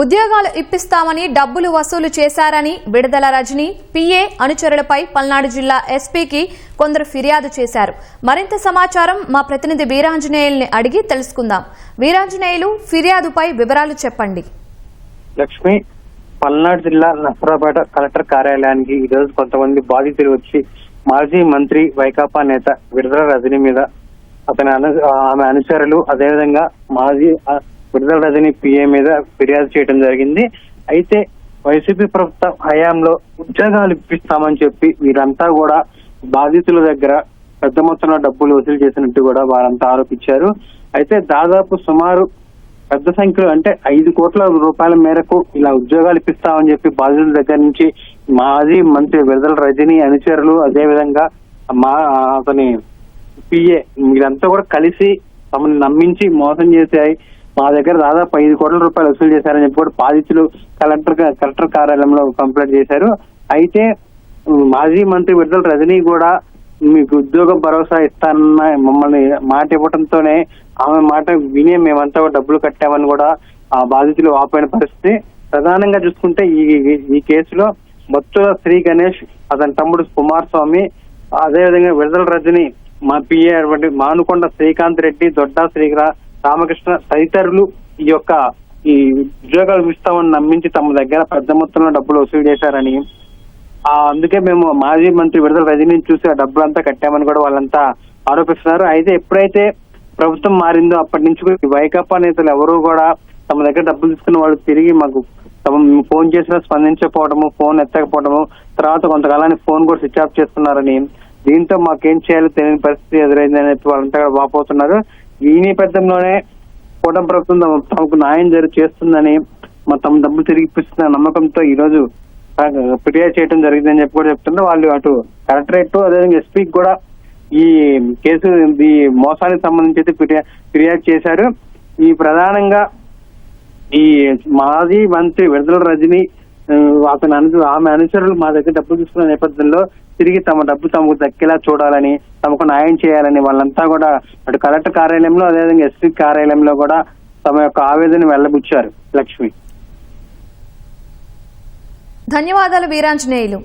ఉద్యోగాలు ఇప్పిస్తామని డబ్బులు వసూలు చేశారని విడుదల రజని పిఏ అనుచరులపై పల్నాడు జిల్లా ఎస్పీకి కొందరు ఫిర్యాదు చేశారు. మరింత సమాచారం మా ప్రతినిధి వీరాంజనేయుల్ని అడిగి తెలుసుకుందాం. వీరాంజనేయులు, ఫిర్యాదుపై వివరాలు చెప్పండి. లక్ష్మి, పల్నాడు జిల్లా నసరాపేట కలెక్టర్ కార్యాలయానికి ఈ రోజు కొంతమంది బాధితులు వచ్చి మాజీ మంత్రి వైకాపా నేత విడుదల రజని మీద ఆమె అనుచరులు అదేవిధంగా మాజీ విడుదల రజని పిఏ మీద ఫిర్యాదు చేయడం జరిగింది. అయితే వైసీపీ ప్రభుత్వం హయాంలో ఉద్యోగాలు ఇప్పిస్తామని చెప్పి వీరంతా కూడా బాధితుల దగ్గర పెద్ద మొత్తంలో డబ్బులు వసూలు చేసినట్టు కూడా వారంతా ఆరోపించారు. అయితే దాదాపు సుమారు పెద్ద సంఖ్యలో అంటే 5 కోట్ల రూపాయల మేరకు ఇలా ఉద్యోగాలు ఇప్పిస్తామని చెప్పి బాధితుల దగ్గర నుంచి మాజీ మంత్రి విడుదల రజని అనుచరులు అదేవిధంగా అతని పిఏ వీరంతా కూడా కలిసి తమను నమ్మించి మోసం చేశాయి. మా దగ్గర దాదాపు 5 కోట్ల రూపాయలు వసూలు చేశారని చెప్పి కూడా బాధితులు కలెక్టర్ కార్యాలయంలో కంప్లైంట్ చేశారు. అయితే మాజీ మంత్రి విడుదల రజని కూడా మీకు ఉద్యోగ భరోసా ఇస్తానన్న మమ్మల్ని మాట ఇవ్వడంతోనే ఆమె మాట వినే మేమంతా డబ్బులు కట్టామని కూడా ఆ బాధితులు ఆపైన పరిస్థితి. ప్రధానంగా చూసుకుంటే ఈ కేసులో మొత్తం శ్రీ గణేష్, అతని తమ్ముడు కుమారస్వామి, అదేవిధంగా విడుదల రజని మా పిఏ మానుకొండ శ్రీకాంత్ రెడ్డి, దొడ్డా రామకృష్ణ తదితరులు ఈ ఉద్యోగాలు ఇస్తామని నమ్మించి తమ దగ్గర పెద్ద మొత్తంలో డబ్బులు వసూలు చేశారని, అందుకే మేము మాజీ మంత్రి విడుదల రజనీని చూసి ఆ డబ్బులంతా కట్టామని కూడా వాళ్ళంతా ఆరోపిస్తున్నారు. అయితే ఎప్పుడైతే ప్రభుత్వం మారిందో అప్పటి నుంచి వైకాపా నేతలు ఎవరూ కూడా తమ దగ్గర డబ్బులు తీసుకున్న వాళ్ళు తిరిగి మాకు ఫోన్ చేసినా స్పందించకపోవడము, ఫోన్ ఎత్తకపోవడము, తర్వాత కొంతకాలానికి ఫోన్ కూడా స్విచ్ ఆఫ్ చేస్తున్నారని, దీంతో మాకేం చేయాలో తెలియని పరిస్థితి ఎదురైందని వాళ్ళంతా కూడా వాపోతున్నారు. ఈ నేపథ్యంలోనే కూటమి ప్రభుత్వం తమకు న్యాయం చేస్తుందని తమ డబ్బులు తిరిగి ఇప్పిస్తున్న నమ్మకంతో ఈ రోజు ఫిర్యాదు చేయడం జరిగిందని చెప్పి కూడా చెప్తున్నారు. వాళ్ళు అటు కలెక్టరేట్ అదేవిధంగా ఎస్పీకి కూడా ఈ కేసు ఈ మోసానికి సంబంధించి ఫిర్యాదు చేశారు. ఈ ప్రధానంగా ఈ మాజీ మంత్రి విడుదల రజని ఆమె అనుచరులు మా దగ్గర డబ్బులు తీసుకున్న నేపథ్యంలో తిరిగి తమ డబ్బు తమకు దక్కేలా చూడాలని, తమకు న్యాయం చేయాలని వాళ్ళంతా కూడా అటు కలెక్టర్ కార్యాలయంలో అదేవిధంగా ఎస్పీ కార్యాలయంలో కూడా తమ యొక్క ఆవేదన వెళ్లబుచ్చారు. లక్ష్మి, ధన్యవాదాలు వీరాంజనేయులు.